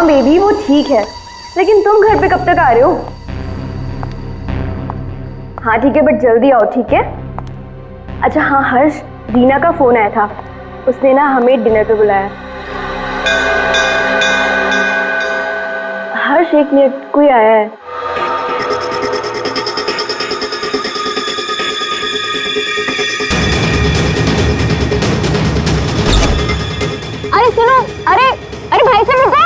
हाँ बेबी वो ठीक है, लेकिन तुम घर पे कब तक आ रहे हो? हाँ ठीक है बट जल्दी आओ, ठीक है? अच्छा हाँ हर्ष, रीना का फोन आया था, उसने ना हमें डिनर पे बुलाया। हर्ष एक मिनट, कोई आया है। अरे सुनो, अरे अरे भाई साहब रुको।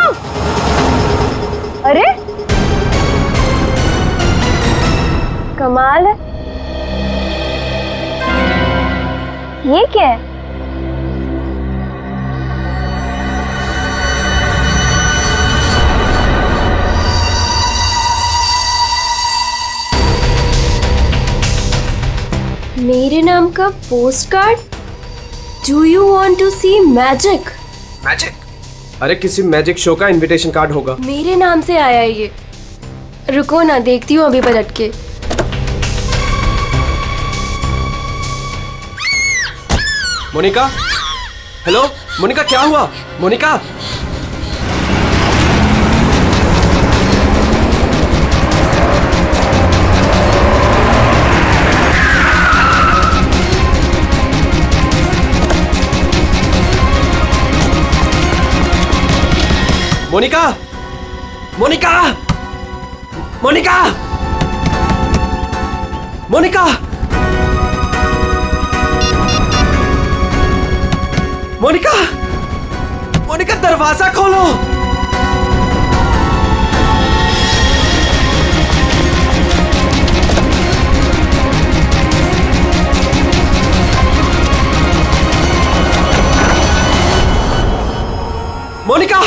अरे कमाल है, ये क्या है? मेरे नाम का post card. Do you want to see magic? Magic? अरे किसी मैजिक शो का इनविटेशन कार्ड होगा। मेरे नाम से आया है ये। रुको ना, देखती हूँ अभी पलट के। मोनिका, हेलो मोनिका, क्या हुआ? मोनिका मोनिका मोनिका मोनिका मोनिका मोनिका मोनिका, दरवाजा खोलो। मोनिका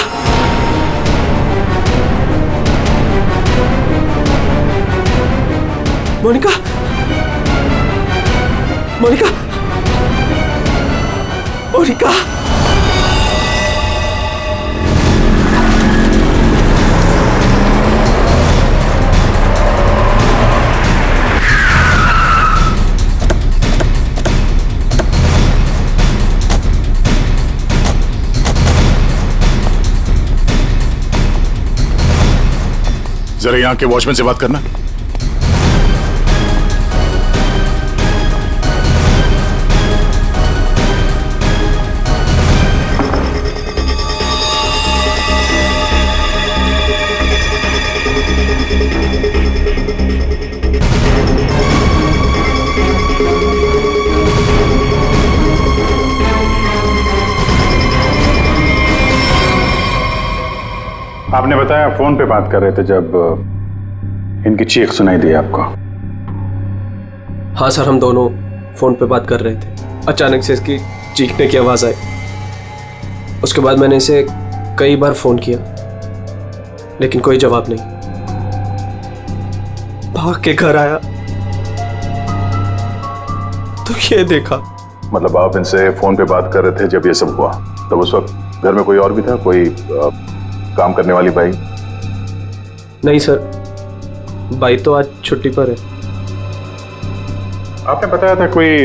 मोनिका मोनिका मोनिका जरा यहाँ के वॉचमैन से बात करना। आपने बताया फोन पे बात कर रहे थे जब इनकी चीख सुनाई दी आपको। हाँ सर, हम दोनों फोन पे बात कर रहे थे। अचानक से इसकी चीखने की आवाज आई। उसके बाद मैंने इसे कई बार फोन किया लेकिन कोई जवाब नहीं। भाग के घर आया तो ये देखा। मतलब आप इनसे फोन पे बात कर रहे थे जब ये सब हुआ, तब उस वक्त घर में कोई और भी था? कोई काम करने वाली बाई? नहीं सर, बाई तो आज छुट्टी पर है। आपने बताया था कोई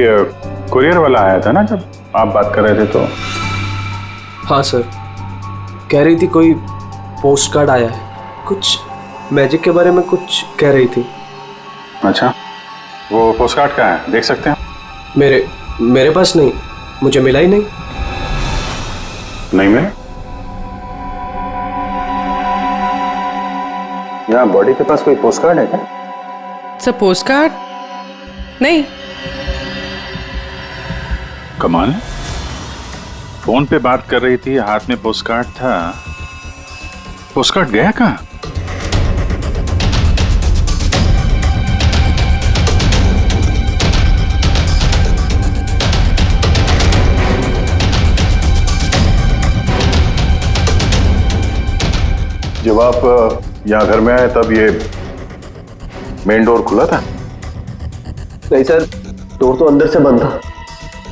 कुरियर वाला आया था ना जब आप बात कर रहे थे तो? हाँ सर, कह रही थी कोई पोस्ट कार्ड आया है, कुछ मैजिक के बारे में कुछ कह रही थी। अच्छा, वो पोस्ट कार्ड कहाँ है, देख सकते हैं? मेरे पास नहीं, मुझे मिला ही नहीं। नहीं मिला? यहाँ बॉडी के पास कोई पोस्ट कार्ड है क्या? सर पोस्ट कार्ड नहीं। कमाल है, फोन पे बात कर रही थी, हाथ में पोस्ट कार्ड था। पोस्ट कार्ड गया कहाँ? जब आप यहाँ घर में आए तब ये मेन डोर खुला था? नहीं सर, डोर तो अंदर से बंद था,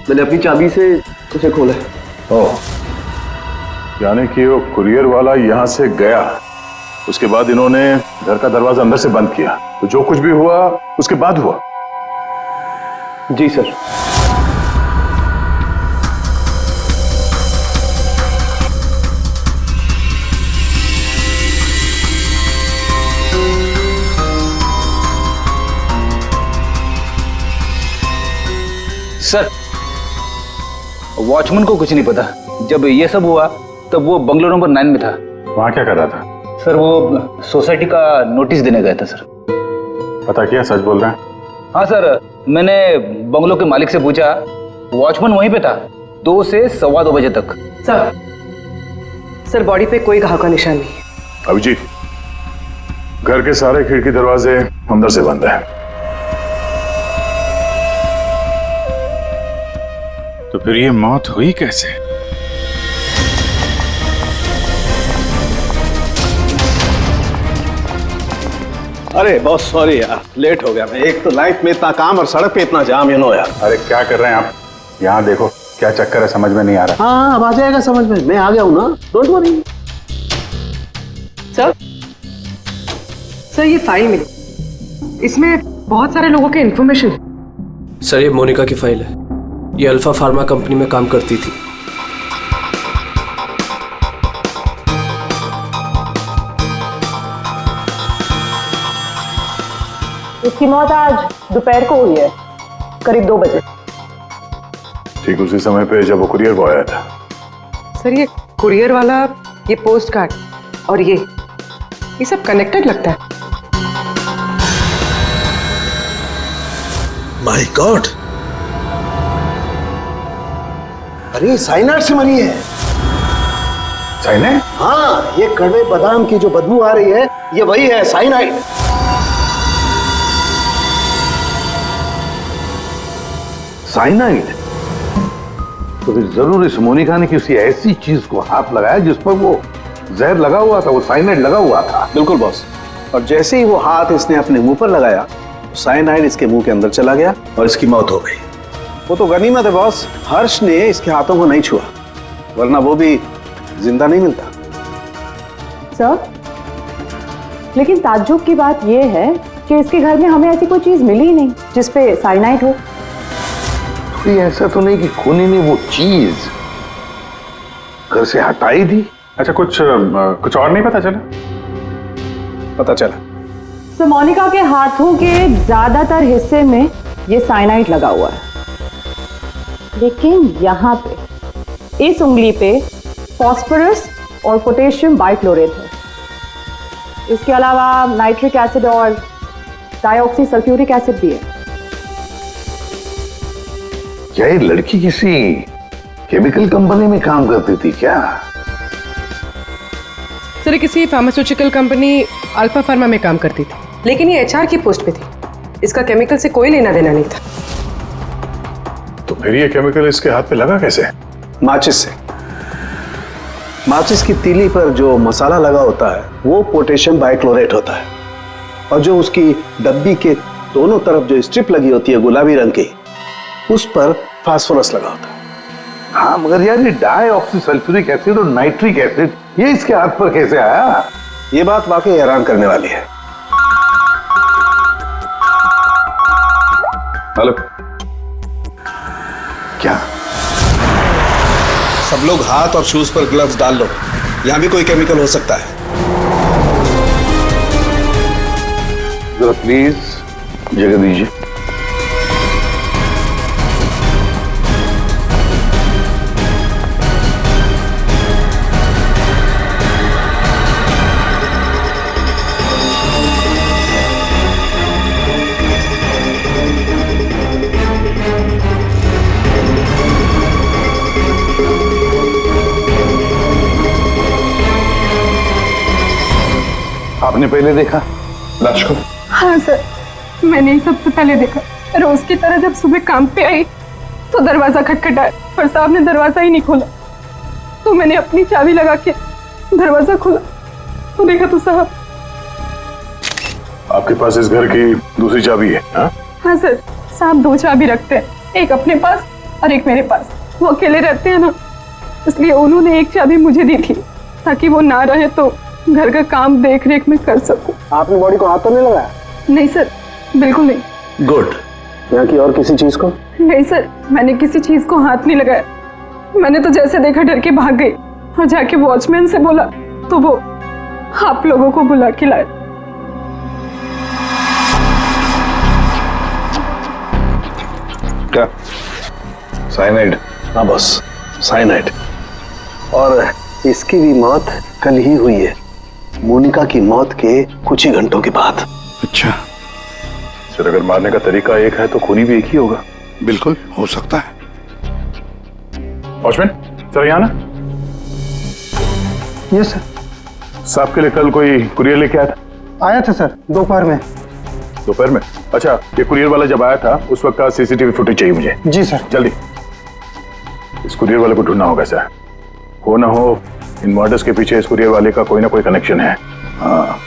मैंने अपनी चाबी से उसे खोला। ओह, यानी कि वो कुरियर वाला यहाँ से गया, उसके बाद इन्होंने घर का दरवाजा अंदर से बंद किया, तो जो कुछ भी हुआ उसके बाद हुआ? जी सर। सर, वॉचमैन को कुछ नहीं पता। जब ये सब हुआ तब वो बंगलो नंबर 9 में था। वहां क्या कर रहा था? सर वो सोसाइटी का नोटिस देने गया था सर। पता किया, सच बोल रहे हैं? हाँ सर, मैंने बंगलो के मालिक से पूछा, वॉचमैन वहीं पे था 2 से 2:15 बजे तक। सर बॉडी पे कोई घाव का निशान नहीं है। अभिजीत, घर के सारे खिड़की दरवाजे अंदर से बंद है। तो फिर ये मौत हुई कैसे? अरे बहुत सॉरी यार, लेट हो गया मैं। एक तो लाइफ में इतना काम और सड़क पे इतना जाम, यार। अरे क्या कर रहे हैं आप? यहाँ देखो क्या चक्कर है, समझ में नहीं आ रहा। हाँ, अब आ जाएगा समझ में, मैं आ गया हूँ ना, डोंट वरी। सर ये फाइल मिली, इसमें बहुत सारे लोगों के इन्फॉर्मेशन है। सर ये मोनिका की फाइल है। ये अल्फा फार्मा कंपनी में काम करती थी। इसकी मौत आज दोपहर को हुई है, करीब 2 बजे। ठीक उसी समय पे जब वो कुरियर बॉय आया था। सर ये कुरियर वाला, ये पोस्ट कार्ड और ये सब कनेक्टेड लगता है। माय गॉड, अरे साइनाइड से मरी है। साइनाइड? हाँ, ये कड़वे बादाम की जो बदबू आ रही है, ये वही है, साइनाइड। साइनाइड? तो फिर जरूर इस मोनिका ने किसी ऐसी चीज को हाथ लगाया जिस पर वो जहर लगा हुआ था, वो साइनाइड लगा हुआ था। बिल्कुल बॉस। और जैसे ही वो हाथ इसने अपने मुंह पर लगाया, साइनाइड इसके मुंह के अंदर चला गया और इसकी मौत हो गई। वो तो गनीमत है बॉस, हर्ष ने इसके हाथों को नहीं छुआ, वरना वो भी जिंदा नहीं मिलता। सर, लेकिन ताज्जुब की बात यह है कि इसके घर में हमें ऐसी कोई चीज मिली ही नहीं जिसपे साइनाइड हो। तो ऐसा तो नहीं कि खूनी ने वो चीज घर से हटाई दी? अच्छा, कुछ और नहीं पता चला? पता चला। तो मोनिका के हाथों के ज्यादातर हिस्से में ये साइनाइड लगा हुआ है, लेकिन यहाँ पे इस उंगली पे फास्फोरस और पोटेशियम बाइक्लोरेट है। इसके अलावा नाइट्रिक एसिड और डाइऑक्सी सल्फ्यूरिक एसिड भी है। क्या ये लड़की किसी केमिकल कंपनी में काम करती थी क्या? सर ये किसी फार्मास्यूटिकल कंपनी अल्फा फार्मा में काम करती थी, लेकिन ये एचआर की पोस्ट पे थी। इसका केमिकल से कोई लेना देना नहीं था। तो फिर ये केमिकल इसके हाथ पे लगा कैसे? माचिस से। माचिस की तीली पर जो मसाला लगा होता है वो पोटेशियम बाइक्लोरेट होता है, और जो उसकी डब्बी के दोनों तरफ जो स्ट्रिप लगी होती है गुलाबी रंग की, उस पर फास्फोरस लगा होता है। हाँ, मगर यार ये डाइऑक्सी सल्फ्यूरिक एसिड और नाइट्रिक एसिड ये इसके हाथ पर कैसे आया? ये बात वाकई हैरान करने वाली है। हेलो, क्या? सब लोग हाथ और शूज पर ग्लव्स डाल लो, यहां भी कोई केमिकल हो सकता है। जरा प्लीज जगह दीजिए। आपने पहले देखा लाश को? हाँ सर, मैंने ही सबसे पहले देखा। रोज की तरह जब सुबह काम पे आई तो दरवाजा खटखटाया, पर साहब ने दरवाजा ही नहीं खोला। तो मैंने अपनी चाबी लगा के दरवाजा खोला तो देखा तो साहब। आपके पास इस घर की दूसरी चाबी है? हाँ सर, साहब 2 चाबी रखते हैं, एक अपने पास और एक मेरे पास। वो अकेले रहते हैं ना, इसलिए उन्होंने एक चाबी मुझे दी थी ताकि वो ना रहे तो घर का काम देख रेख में कर सकूं। आपने बॉडी को हाथ तो नहीं लगाया? नहीं सर, बिल्कुल नहीं। गुड। यहाँ की और किसी चीज को? नहीं सर, मैंने किसी चीज को हाथ नहीं लगाया। मैंने तो जैसे देखा डर के भाग गई और जाके वॉचमैन से बोला तो वो आप लोगों को बुला के लाए। क्या साइनाइड? हाँ बॉस, साइनाइड। और इसकी भी मौत कल ही हुई है, मोनिका की मौत के कुछ ही घंटों के बाद। अच्छा। सर अगर मारने का तरीका एक है तो खूनी भी एक ही होगा। बिल्कुल हो सकता है। वॉचमैन सर यहाँ ना। Yes sir. साहब के लिए कल कोई कुरियर लेके आया था? आया था सर, दोपहर में। दोपहर में? अच्छा, ये कुरियर वाला जब आया था उस वक्त का सीसीटीवी फुटेज चाहिए मुझे। जी सर। जल्दी। इस कुरियर वाले को ढूंढना होगा सर। हो ना हो इन मर्डर्स के पीछे इस कुरियर वाले का कोई ना कोई कनेक्शन है। हाँ।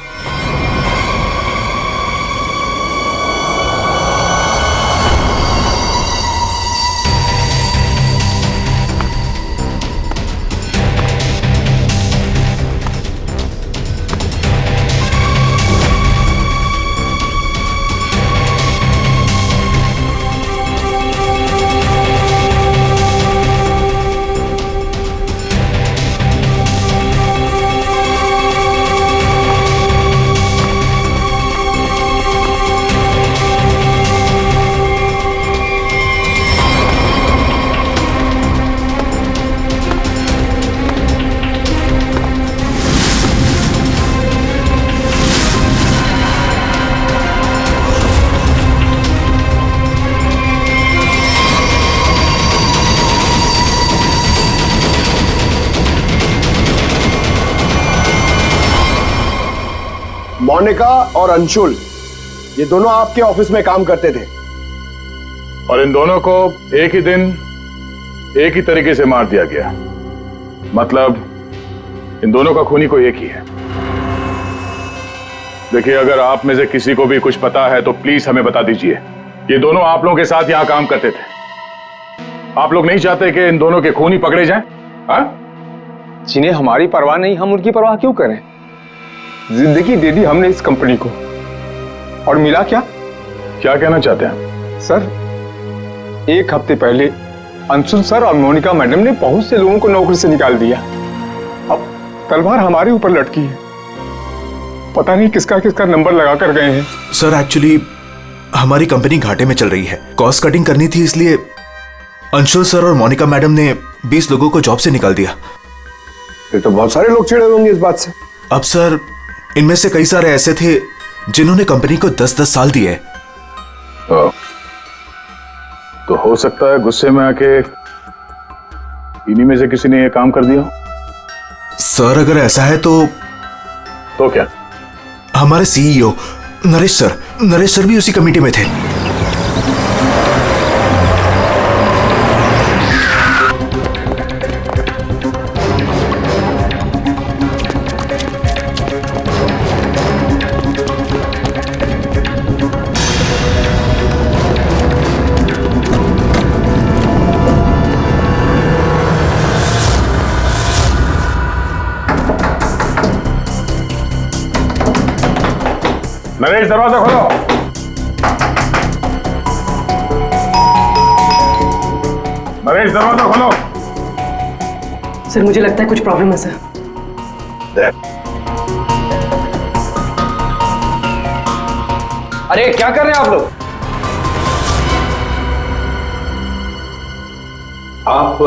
मोनिका और अंशुल, ये दोनों आपके ऑफिस में काम करते थे और इन दोनों को एक ही दिन एक ही तरीके से मार दिया गया। मतलब इन दोनों का खूनी कोई एक ही है। देखिए, अगर आप में से किसी को भी कुछ पता है तो प्लीज हमें बता दीजिए। ये दोनों आप लोगों के साथ यहां काम करते थे। आप लोग नहीं चाहते कि इन दोनों के खूनी पकड़े जाएं? जिन्हें हमारी परवाह नहीं, हम उनकी परवाह क्यों करें? जिंदगी दे दी हमने इस कंपनी को, और मिला क्या? क्या कहना चाहते हैं सर? एक हफ्ते पहले अंशुल सर और मोनिका मैडम ने बहुत से लोगों को नौकरी से निकाल दिया। अब तलवार हमारे ऊपर लटकी है। पता नहीं किसका किसका नंबर लगा कर गए हैं। सर एक्चुअली हमारी कंपनी घाटे में चल रही है, कॉस्ट कटिंग करनी थी, इसलिए अंशुल सर और मोनिका मैडम ने 20 लोगों को जॉब से निकाल दिया। फिर तो बहुत सारे लोग चिढ़े होंगे इस बात से। अब सर इनमें से कई सारे ऐसे थे जिन्होंने कंपनी को 10-10 साल दिए। तो हो सकता है गुस्से में आके इन्हीं में से किसी ने ये काम कर दिया। सर अगर ऐसा है तो क्या? हमारे सीईओ नरेश सर भी उसी कमेटी में थे। नरेश, दरवाजा खोलो। नरेश, दरवाजा खोलो। सर मुझे लगता है कुछ प्रॉब्लम है सर। अरे क्या कर रहे हैं आप लोग? आप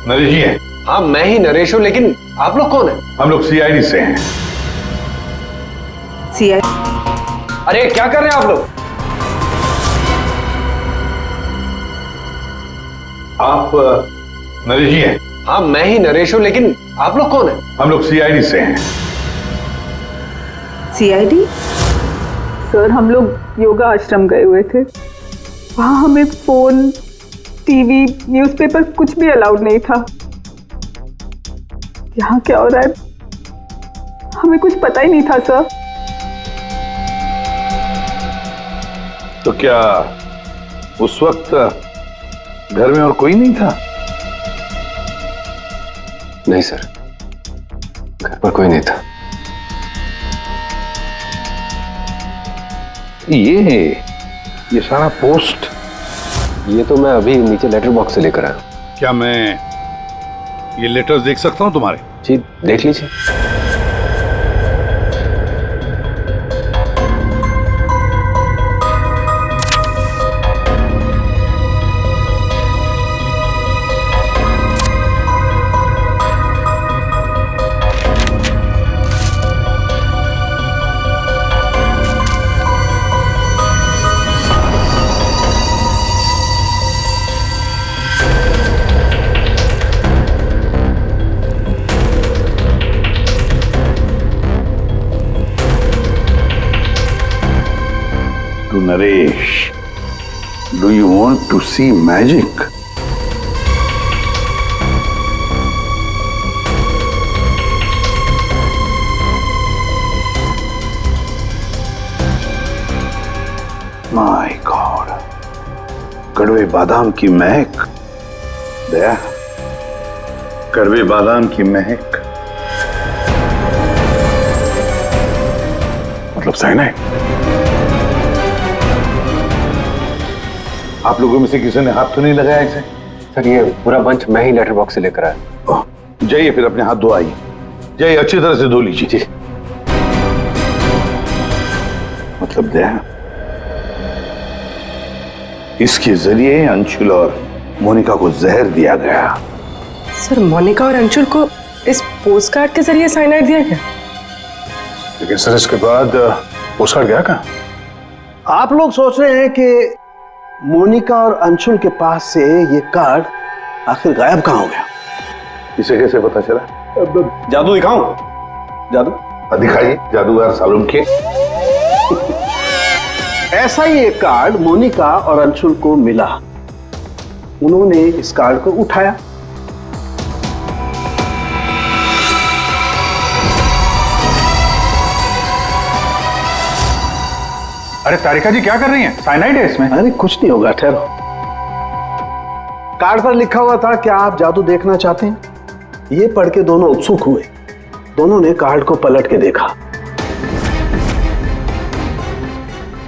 नरेश जी हैं? हाँ मैं ही नरेश हूं, लेकिन आप लोग कौन हैं? हम लोग सीआईडी से हैं। अरे क्या कर रहे हैं आप लोग? आप नरेश जी हैं? हाँ मैं ही नरेश हूं, लेकिन आप लोग कौन हैं? हम लोग सीआईडी से हैं। सीआईडी? सर हम लोग योगा आश्रम गए हुए थे, वहां हमें फोन, टीवी, न्यूज़पेपर कुछ भी अलाउड नहीं था। यहाँ क्या हो रहा है हमें कुछ पता ही नहीं था सर। तो क्या उस वक्त घर में और कोई नहीं था? नहीं सर, घर पर कोई नहीं था। ये सारा पोस्ट? ये तो मैं अभी नीचे लेटर बॉक्स से लेकर आया। क्या मैं ये लेटर्स देख सकता हूं तुम्हारे? जी देख लीजिए। Naresh, do you want to see magic? My god, कड़वे बादाम की महक। दया, कड़वे बादाम की महक मतलब साइनाइड। आप लोगों में से किसी ने हाथ तो नहीं लगाया इसे? सर ये पूरा बंच मैं ही लेटर बॉक्स से लेकर आया। जाइए फिर अपने हाथ धोआइए, जाइए अच्छी तरह से धो लीजिए। मतलब दया, इसके जरिए अंशुल और मोनिका को जहर दिया गया। सर मोनिका और अंशुल को इस पोस्टकार्ड के जरिए साइनाइड दिया गया? लेकिन सर इसके बाद पोस्टकार्ड गया कहाँ? आप लोग सोच रहे हैं कि मोनिका और अंशुल के पास से ये कार्ड आखिर गायब कहाँ हो गया? इसे कैसे पता चला? जादू दिखाऊं? जादू दिखाइए, जादूगर सालूम के। ऐसा ही एक कार्ड मोनिका और अंशुल को मिला। उन्होंने इस कार्ड को उठाया, अरे तारिका जी क्या कर रही हैं? साइनाइड है इसमें। अरे कुछ नहीं होगा, ठहरो। कार्ड पर लिखा हुआ था, क्या आप जादू देखना चाहते हैं? ये पढ़ के दोनों उत्सुक हुए। दोनों ने कार्ड को पलट के देखा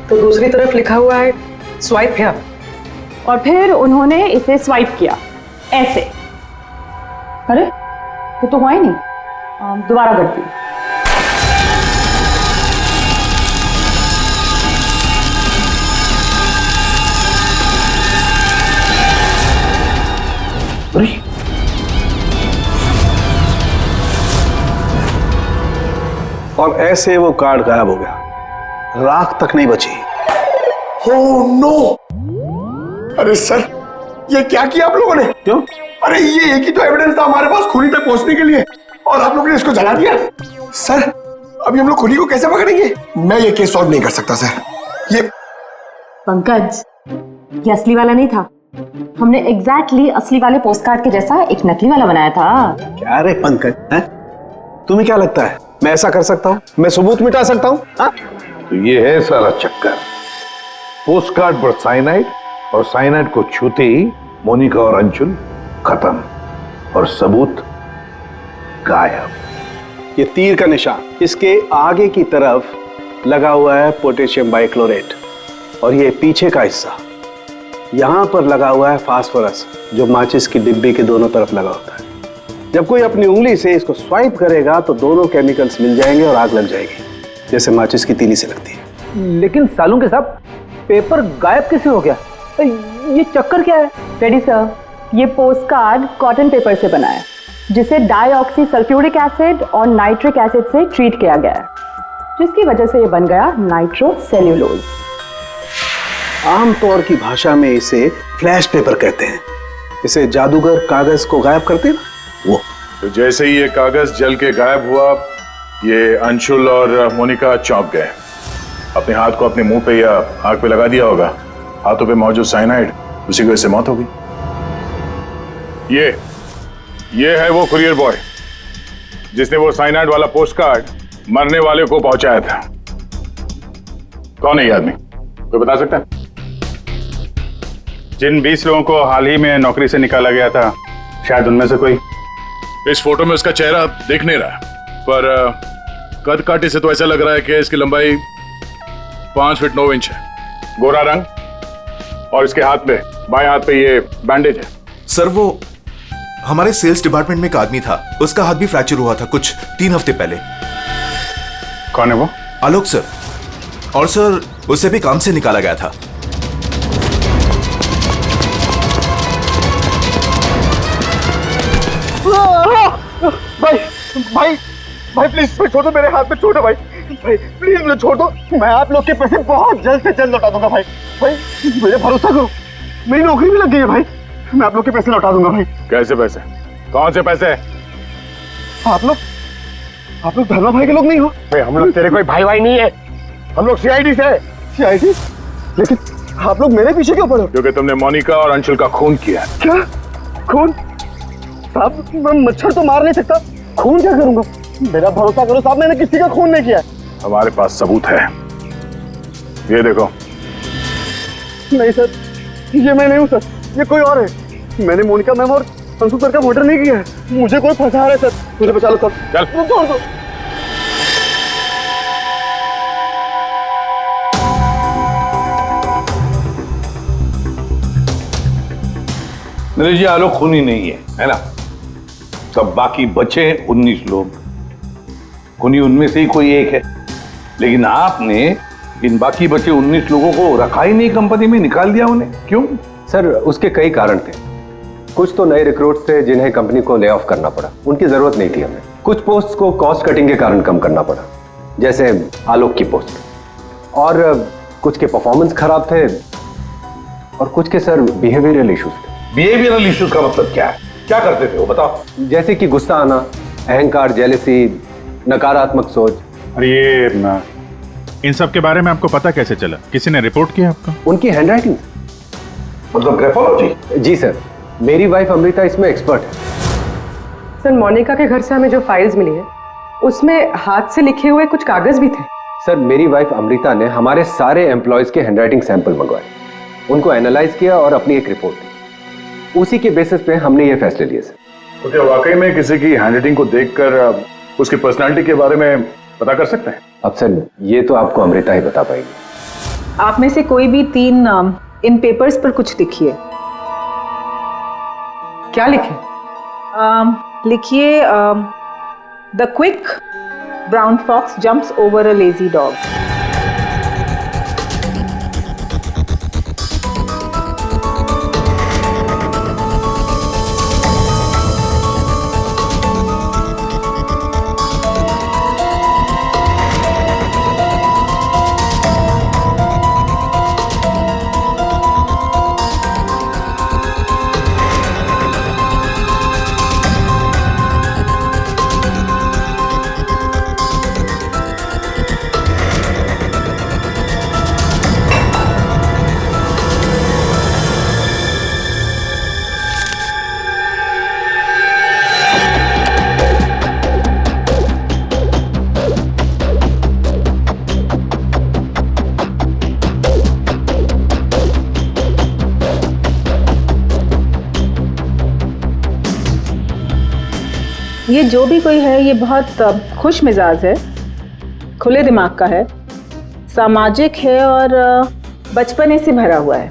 तो दूसरी तरफ लिखा हुआ है स्वाइप हियर। और फिर उन्होंने इसे स्वाइप किया ऐसे। अरे ये तो हुआ ही नहीं। दोबारा करती हूँ। और ऐसे वो कार्ड गायब हो गया, राख तक नहीं बची। Oh no! अरे सर, ये क्या किया आप लोगों ने? क्यों? अरे ये एक ही तो एविडेंस था हमारे पास खूनी तक पहुंचने के लिए, और आप लोगों ने इसको जला दिया। सर, अभी हम लोग खूनी को कैसे पकड़ेंगे? मैं ये केस सॉल्व नहीं कर सकता सर। ये पंकज, ये असली वाला नहीं था। हमने एग्जैक्टली असली वाले पोस्टकार्ड के जैसा एक नकली वाला बनाया था। क्या रे पंकज, हैं? तुम्हें क्या लगता है मैं ऐसा कर सकता हूँ? मैं सबूत मिटा सकता हूँ? तो ये है सारा चक्कर। पोस्टकार्ड पर साइनाइड, और साइनाइड को छूते ही मोनिका और अंशुल खत्म, और सबूत गायब। ये तीर का निशान, इसके आगे की तरफ लगा हुआ है पोटेशियम बाइक्लोरेट, और ये पीछे का हिस्सा यहां पर लगा हुआ है फास्फोरस, जो माचिस की डिब्बे के दोनों तरफ लगा होता है। जब कोई अपनी उंगली से इसको स्वाइप करेगा तो दोनों केमिकल्स मिल जाएंगे और आग लग जाएगी, जैसे माचिस की तीली से लगती है। लेकिन सालूम के साहब, पेपर गायब कैसे हो गया? ये चक्कर क्या है? रेडी सर, ये पोस्टकार्ड कॉटन पेपर से बना है, जिसे डाईऑक्सी सल्फ्यूरिक एसिड और नाइट्रिक एसिड से ट्रीट किया गया है, जिसकी वजह से ये बन गया नाइट्रोसेल्यूलोज। आमतौर की भाषा में इसे फ्लैश पेपर कहते हैं। इसे जादूगर कागज को गायब करते हैं ना, वो। तो जैसे ही ये कागज जल के गायब हुआ, ये अंशुल और मोनिका चौंक गए। अपने हाथ को अपने मुंह पे या आंख पे लगा दिया होगा। हाथों पे मौजूद साइनाइड, उसी की वजह से मौत हो गई। ये है वो कुरियर बॉय जिसने वो साइनाइड वाला पोस्टकार्ड मरने वाले को पहुंचाया था। कौन है ये आदमी, कोई बता सकता है? जिन 20 लोगों को हाल ही में नौकरी से निकाला गया था, शायद उनमें से कोई। इस फोटो में उसका चेहरा दिख नहीं रहा, पर कद काठी से तो ऐसा लग रहा है कि इसकी लंबाई 5 फीट 9 इंच है। गोरा रंग, और इसके हाथ पे, बाएं हाथ पे ये बैंडेज है। सर वो हमारे सेल्स डिपार्टमेंट में एक आदमी था, उसका हाथ भी फ्रैक्चर हुआ था कुछ 3 हफ्ते पहले। कौन है वो? आलोक सर। और सर उसे भी काम से निकाला गया था। भाई प्लीज छोड़ दो, मेरे हाथ में छोड़ दो भाई प्लीज मुझे छोड़ दो। मैं आप लोग के पैसे बहुत जल्द से जल्द लौटा दूंगा भाई मुझे भरोसा करो, मेरी नौकरी भी लग गई है भाई, मैं आप लोग के पैसे लौटा दूंगा भाई। कैसे पैसे? कौन से पैसे? आप लोग धर्मा भाई के लोग नहीं हो? भाई हम लोग तेरे कोई भाई नहीं है, हम लोग सीआईडी से। सीआईडी? लेकिन आप लोग मेरे पीछे क्यों पड़े? क्योंकि तुमने मोनिका और अंशुल का खून किया। क्या खून? साहब मैं मच्छर तो मार नहीं सकता, खून क्या करूंगा? मेरा भरोसा करो साहब, मैंने किसी का खून नहीं किया। हमारे पास सबूत है, ये देखो। नहीं सर, ये मैं नहीं हूँ सर, ये कोई और है। मैंने मोनिका मैम और अंशु सर का मर्डर नहीं किया है। मुझे कोई फंसा रहा है सर, मुझे बचा लो सर। चल छोड़ दो। मेरे जी आलोक खूनी नहीं है ना? सब बाकी बचे 19 लोग, खूनी उनमें से ही कोई एक है। लेकिन आपने इन बाकी बचे 19 लोगों को रखा ही नहीं कंपनी में, निकाल दिया उन्हें, क्यों? सर उसके कई कारण थे। कुछ तो नए रिक्रूट्स थे जिन्हें कंपनी को ले ऑफ करना पड़ा, उनकी जरूरत नहीं थी हमें। कुछ पोस्ट को कॉस्ट कटिंग के कारण कम करना पड़ा, जैसे आलोक की पोस्ट। और कुछ के परफॉर्मेंस खराब थे और कुछ के सर बिहेवियरल इश्यूज थे। बिहेवियरल इश्यूज का मतलब क्या है? क्या करते थे वो बताओ? जैसे कि गुस्सा आना, अहंकार, जेलसी, नकारात्मक सोच। और ये इन सब के बारे में आपको पता कैसे चला? किसी ने रिपोर्ट किया आपको? उनकी हैंडराइटिंग। मतलब ग्राफोलॉजी? जी सर, मेरी वाइफ अमृता इसमें एक्सपर्ट है। सर मोनिका के घर से हमें जो फाइल्स मिली है उसमें हाथ से लिखे हुए कुछ कागज भी थे। सर मेरी वाइफ अमृता ने हमारे सारे एम्प्लॉयज के हैंडराइटिंग सैंपल मंगवाए, उनको एनालाइज किया और अपनी एक रिपोर्ट दी। उसी के बेसिस पे हमने ये फैसले लिए सर। तो क्या वाकई में किसी की हैंडराइटिंग को देखकर उसकी पर्सनालिटी के बारे में पता कर सकते हैं? अब सर ये तो आपको अमृता ही बता पाएगी। आप में से कोई भी 3 इन पेपर्स पर कुछ लिखिए। क्या लिखे? लिखिए the quick brown fox jumps over a lazy dog. ये जो भी कोई है ये बहुत खुश मिजाज है, खुले दिमाग का है, सामाजिक है और बचपने से भरा हुआ है।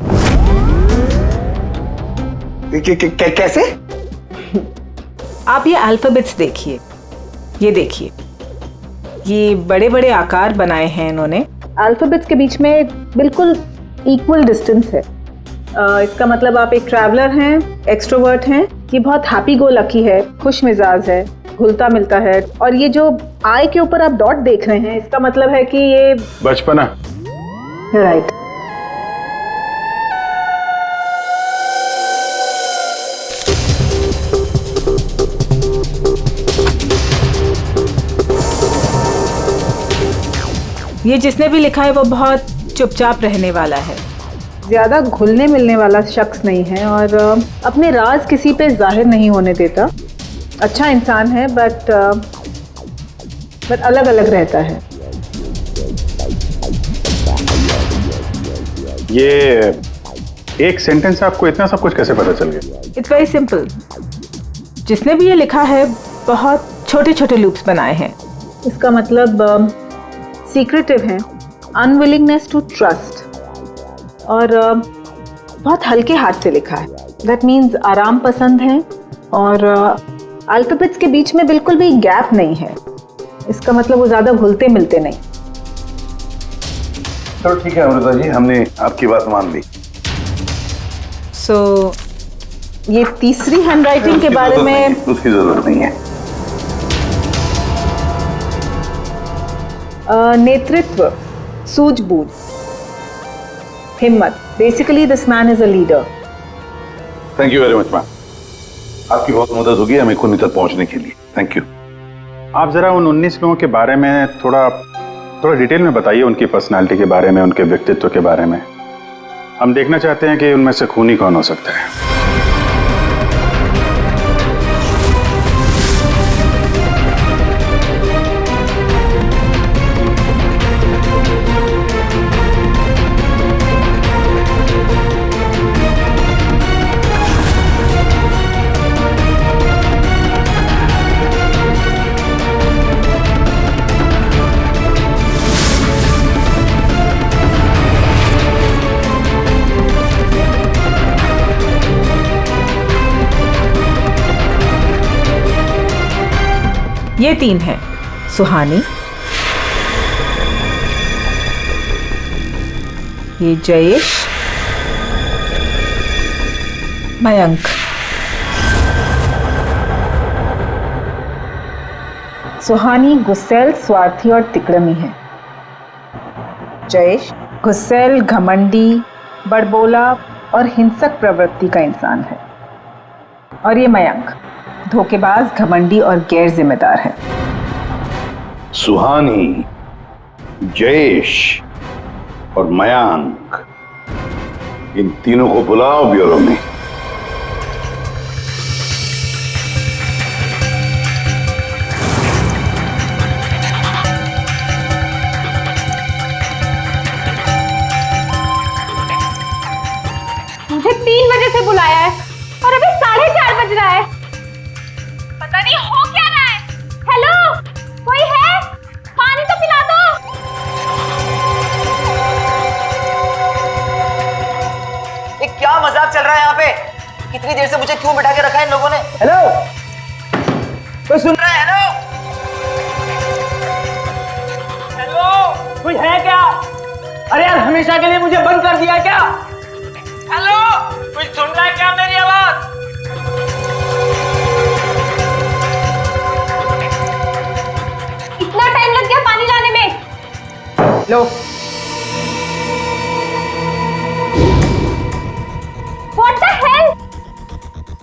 कैसे? आप ये अल्फाबेट्स देखिए, ये देखिए, ये बड़े बड़े आकार बनाए हैं इन्होंने। अल्फाबेट्स के बीच में बिल्कुल इक्वल डिस्टेंस है। इसका मतलब आप एक ट्रैवलर हैं, एक्सट्रोवर्ट हैं। ये बहुत हैप्पी गो लकी है, खुश मिजाज है, घुलता मिलता है। और ये जो आई के ऊपर आप डॉट देख रहे हैं इसका मतलब है कि ये बचपना। राइट। ये जिसने भी लिखा है वो बहुत चुपचाप रहने वाला है, ज़्यादा घुलने मिलने वाला शख्स नहीं है और अपने राज किसी पे जाहिर नहीं होने देता। अच्छा इंसान है बट अलग अलग रहता है। ये एक सेंटेंस से आपको इतना सब कुछ कैसे पता चल गया? It's very simple. जिसने भी ये लिखा है बहुत छोटे छोटे लूप्स बनाए हैं। इसका मतलब सीक्रेटिव है, अनविलिंगनेस टू ट्रस्ट, और बहुत हल्के हाथ से लिखा है। दैट मीन्स आराम पसंद है और अल्फाबेट्स के बीच में बिल्कुल भी गैप नहीं है। इसका मतलब वो ज़्यादा घुलते मिलते नहीं। चलो ठीक है अमृता जी, हमने आपकी बात मान ली। सो ये तीसरी हैंडराइटिंग के बारे में उसकी जरूरत नहीं है। नेतृत्व, सूझबूझ, हिम्मत। Basically this man is a leader. Thank you very much ma'am, आपकी बहुत मदद होगी हमें खूनी तक पहुंचने के लिए। Thank you. आप जरा उन 19 लोगों के बारे में थोड़ा डिटेल में बताइए, उनकी पर्सनालिटी के बारे में, उनके व्यक्तित्व के बारे में। हम देखना चाहते हैं कि उनमें से खूनी कौन हो सकता है। ये 3 हैं, सुहानी, ये जयेश, मयंक। सुहानी गुस्सैल, स्वार्थी और तिकड़मी है। जयेश गुस्सैल, घमंडी, बड़बोला और हिंसक प्रवृत्ति का इंसान है। और ये मयंक धोखेबाज, घमंडी और गैर जिम्मेदार है। सुहानी, जयेश और मयांक, इन तीनों को बुलाओ ब्यूरो में। मुझे 3 बजे से बुलाया है और अभी 4:30 बज रहा है। पता नहीं हो क्या रहा है। हेलो, कोई है? पानी तो पिला दो। ये क्या मजाक चल रहा है यहाँ पे? कितनी देर से मुझे क्यों बिठा के रखा है इन लोगों ने? हेलो, कोई सुन रहा है? हेलो, हेलो, कोई है क्या? अरे यार, हमेशा के लिए मुझे बंद कर दिया क्या? हेलो, कोई सुन रहा है क्या मेरी आवाज? इतना टाइम लग गया पानी लाने में। लो, What the hell?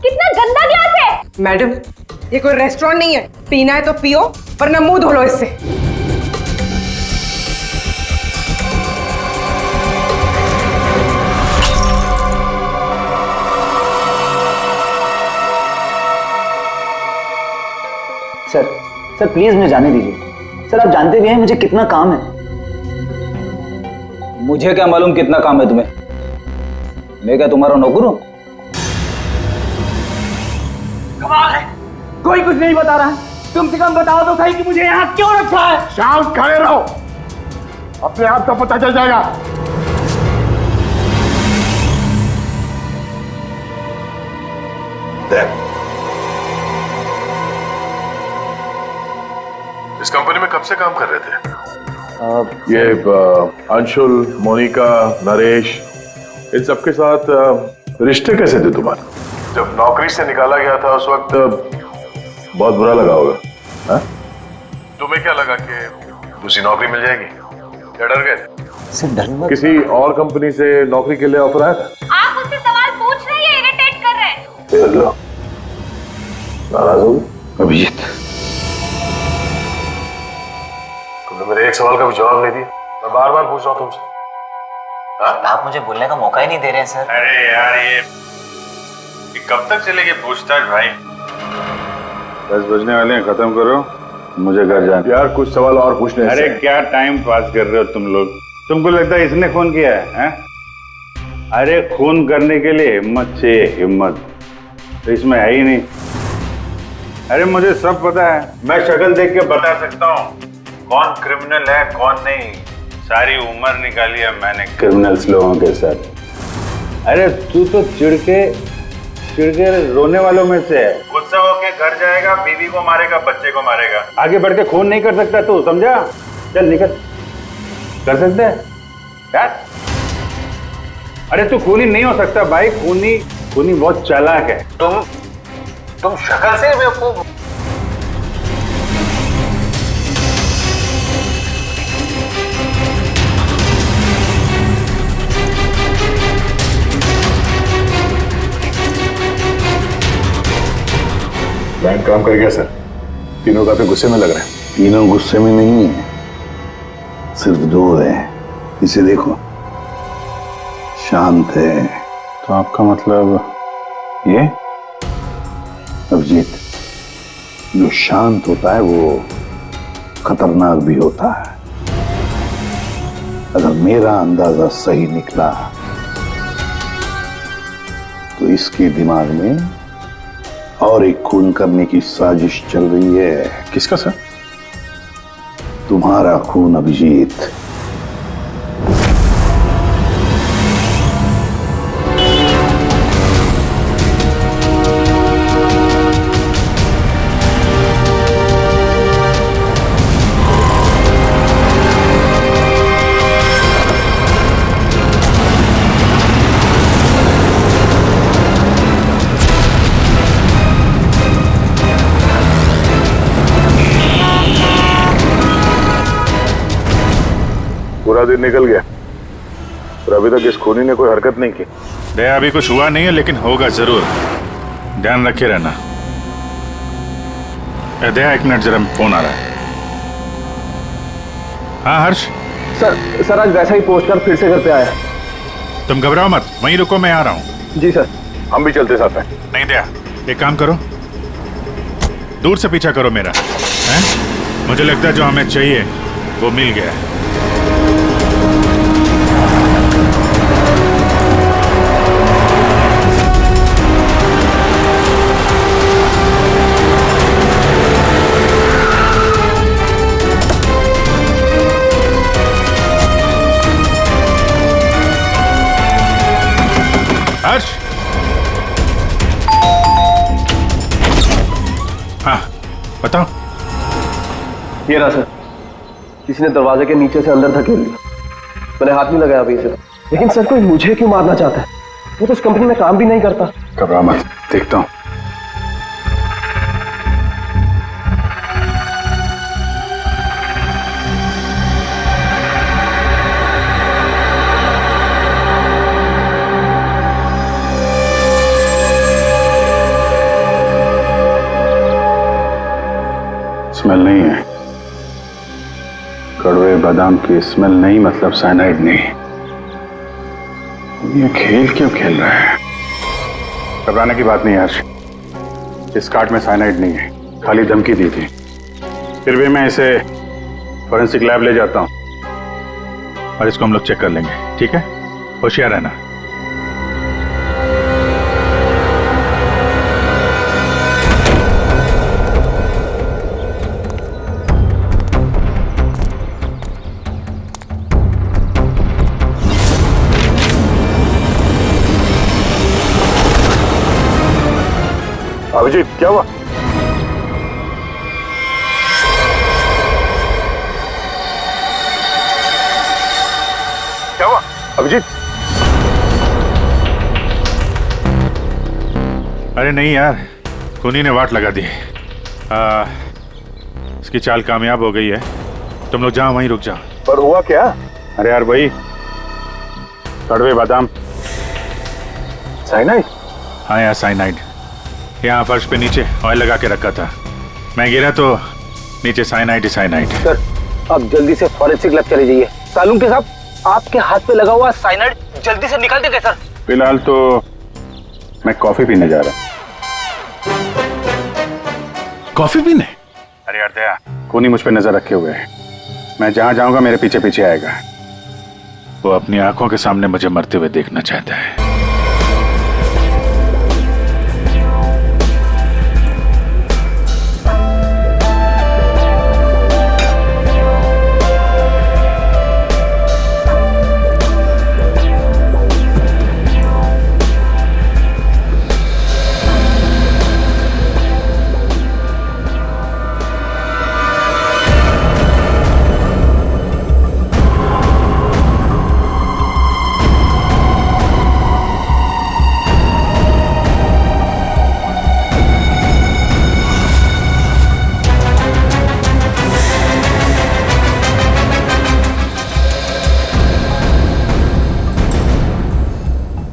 कितना गंदा ग्लास है। मैडम, ये कोई रेस्टोरेंट नहीं है। पीना है तो पियो, वरना मुंह धो लो इससे। सर प्लीज मुझे जाने दीजिए। सर, आप जानते भी हैं मुझे कितना काम है। मुझे क्या मालूम कितना काम है तुम्हें? मैं क्या तुम्हारा नौकर हूं? कमाल है, कोई कुछ नहीं बता रहा। कम से कम बताओ तो सही कि मुझे यहाँ क्यों रखा है। शांत खड़े रहो, अपने आप का पता चल जाएगा। इस कंपनी में कब से काम कर रहे थे? ये अंशुल, मोनिका, नरेश, इन सबके साथ रिश्ते कैसे थे तुम्हारे? जब नौकरी से निकाला गया था उस वक्त बहुत बुरा लगा होगा, हाँ? तुम्हें क्या लगा कि दूसरी नौकरी मिल जाएगी? क्या डर गए? किसी और कंपनी से नौकरी के लिए ऑफर आया था? आप मुझसे सवाल पूछ रहे हैं, इरिटेट कर रहे हैं। नाराज हो अभिजीत? तुमने मेरे एक सवाल का भी जवाब नहीं दिया। मैं बार बार पूछ रहा हूँ तुमसे। आप मुझे बोलने का मौका ही नहीं दे रहे हैं सर। अरे यार, ये कब तक चलेगी पूछताछ भाई? 10 बजने वाले हैं, खत्म करो, मुझे घर जाना। यार कुछ सवाल और पूछने। अरे क्या टाइम पास कर रहे हो तुम लोग? तुमको लगता है इसने खून किया है? अरे खून करने के लिए हिम्मत चाहिए, हिम्मत तो इसमें है ही नहीं। अरे मुझे सब पता है, मैं शक्ल देख के बता सकता हूँ कौन क्रिमिनल है कौन नहीं। सारी उम्र निकाली है मैंने क्रिमिनल्स लोगों के साथ। अरे तू तो चिढ़ के रोने वालों में से है। गुस्सा होके घर जाएगा, बीवी को मारेगा, बच्चे को मारेगा, आगे बढ़ के खून नहीं कर सकता तू, समझा? चल निकल, कर सकता है यार? अरे तू खूनी नहीं हो सकता भाई, खूनी बहुत चालाक है। तुम शक्ल से बेवकूफ। बैंक काम कर गया सर। तीनों काफी गुस्से में लग रहे हैं। तीनों गुस्से में नहीं है, सिर्फ 2 है। इसे देखो, शांत है। तो आपका मतलब ये? अभिजीत, जो शांत होता है वो खतरनाक भी होता है। अगर मेरा अंदाजा सही निकला तो इसके दिमाग में और एक खून करने की साजिश चल रही है। किसका सर? तुम्हारा खून अभिजीत। पूरा दिन निकल गया और अभी तक इस खूनी ने कोई हरकत नहीं की। दया, अभी कुछ हुआ नहीं है लेकिन होगा जरूर, ध्यान रखे रहना। दया, एक मिनट, जरा फोन आ रहा है। हाँ हर्ष। सर आज वैसा ही पोस्टकार्ड फिर से घर पे आया। तुम घबराओ मत, वहीं रुको, मैं आ रहा हूँ। जी सर। हम भी चलते साथ हैं। नहीं दया, एक काम करो, दूर से पीछा करो मेरा, हैं? मुझे लगता है जो हमें चाहिए वो मिल गया है। हर्ष। हाँ बताओ। ये रहा सर, किसी ने दरवाजे के नीचे से अंदर धकेल लिया। मैंने हाथ नहीं लगाया अभी इसे, लेकिन सर कोई मुझे क्यों मारना चाहता है? वो तो इस कंपनी में काम भी नहीं करता। घबरा मत, देखता हूँ। स्मेल नहीं है, कड़वे बादाम की स्मेल नहीं, मतलब साइनाइड नहीं। ये खेल क्यों खेल रहा है? घबराने की बात नहीं है हर्ष, इस कार्ड में साइनाइड नहीं है, खाली धमकी दी थी। फिर भी मैं इसे फॉरेंसिक लैब ले जाता हूं और इसको हम लोग चेक कर लेंगे, ठीक है? होशियार रहना। अभिजीत, क्या हुआ? क्या हुआ अभिजीत? अरे नहीं यार, खूनी ने वाट लगा दी। इसकी चाल कामयाब हो गई है। तुम लोग जाओ, वहीं रुक जाओ। पर हुआ क्या? अरे यार वही कड़वे बादाम। साइनाइड? हाँ यार, साइनाइड। यहाँ फर्श पे नीचे ऑयल लगा के रखा था, मैं गिरा तो नीचे साइनाइड ही साइनाइड। सर आप जल्दी से फॉरेंसिक लैब चले जाइए। सालून के साहब, आपके हाथ पे लगा हुआ साइनाइड जल्दी से निकाल देंगे सर। फिलहाल तो मैं कॉफी पीने जा रहा। कॉफी पीने? अरे यार दया, खूनी मुझ पे नजर रखे हुए है। मैं जहां जाऊंगा मेरे पीछे पीछे आएगा। वो अपनी आंखों के सामने मुझे मरते हुए देखना चाहता है।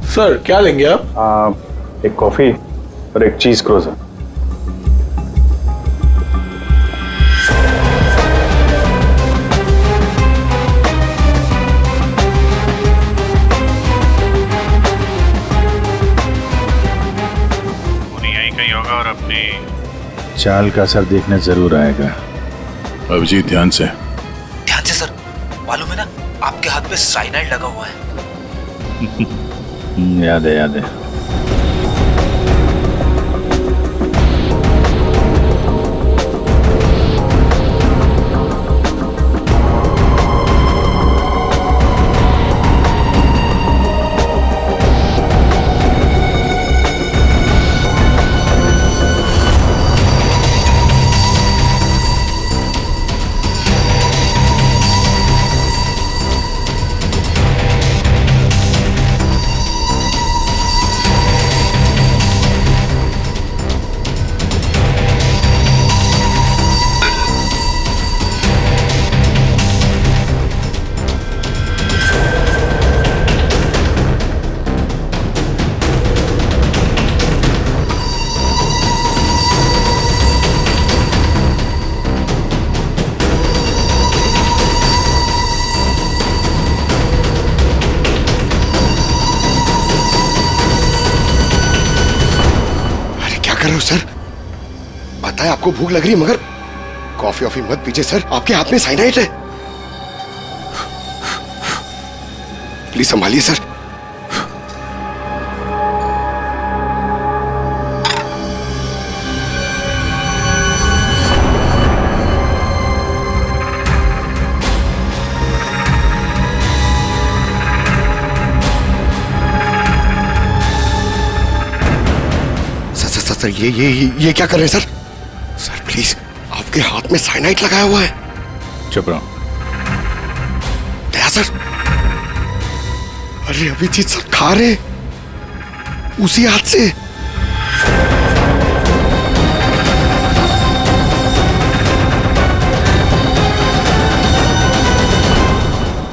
सर क्या लेंगे आप? एक कॉफी और एक चीज क्रोजर। चाल का असर देखने जरूर आएगा। अभिजीत ध्यान से। ध्यान से सर, मालूम है ना आपके हाथ पे साइनाइड लगा हुआ है। याद है, याद है। कर रहे हो सर? पता है आपको भूख लग रही है, मगर कॉफी वॉफी मत पीजिए सर, आपके हाथ में साइनाइड है। Please संभालिए sir. सर ये क्या कर रहे हैं सर? सर प्लीज, आपके हाथ में साइनाइड लगाया हुआ है। चुप रहो। दया सर, अरे अभिजीत सर खा रहे उसी हाथ से।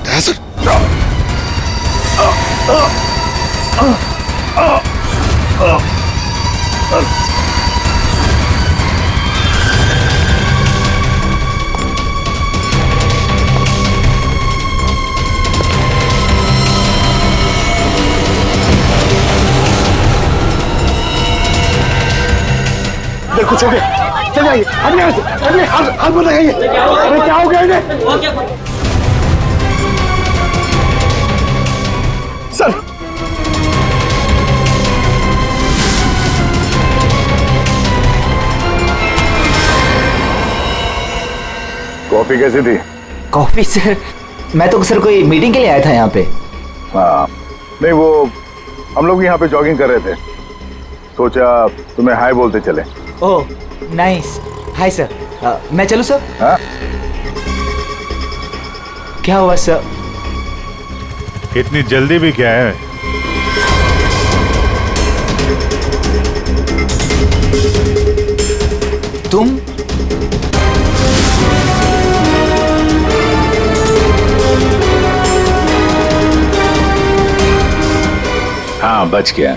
दया सर, कुछ हो गया, चल जाइए, हाथ मत लगाइए। अरे क्या हो गया इन्हें? सर कॉफी कैसी थी? कॉफी सर, मैं तो सर कोई मीटिंग के लिए आया था यहाँ पे। हाँ, नहीं वो हम लोग यहाँ पे जॉगिंग कर रहे थे, सोचा तुम्हें हाय बोलते चले। Oh nice, hi sir. मैं चलूं सर? हाँ? क्या हुआ सर? इतनी जल्दी भी क्या है? तुम? हाँ बच गया।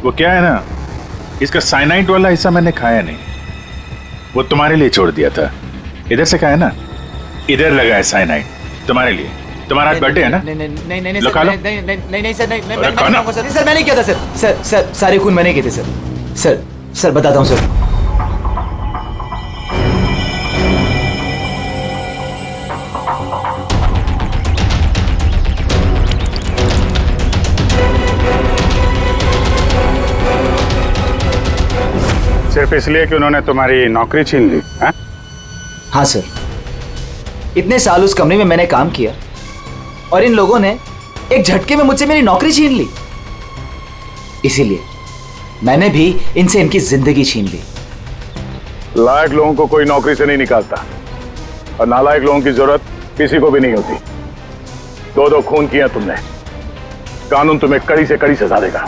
वो क्या है ना, इसका साइनाइड वाला हिस्सा मैंने खाया नहीं, वो तुम्हारे लिए छोड़ दिया था। इधर से खाया ना, इधर लगा है साइनाइड तुम्हारे लिए। तुम्हारा आज बर्थडे है ना? नहीं लो खा लो। नहीं सर, नहीं अरे खाना। सर मैंने किया था सर, सारे खून मैंने किए थे सर बताता हूँ सर। सिर्फ इसलिए कि उन्होंने तुम्हारी नौकरी छीन ली? हाँ सर, इतने साल उस कंपनी में मैंने काम किया और इन लोगों ने एक झटके में मुझसे मेरी नौकरी छीन ली। इसीलिए मैंने भी इनसे इनकी जिंदगी छीन ली। लायक लोगों को कोई नौकरी से नहीं निकालता, और नालायक लोगों की जरूरत किसी को भी नहीं होती। दो खून किया तुमने, कानून तुम्हें कड़ी से कड़ी सजा देगा।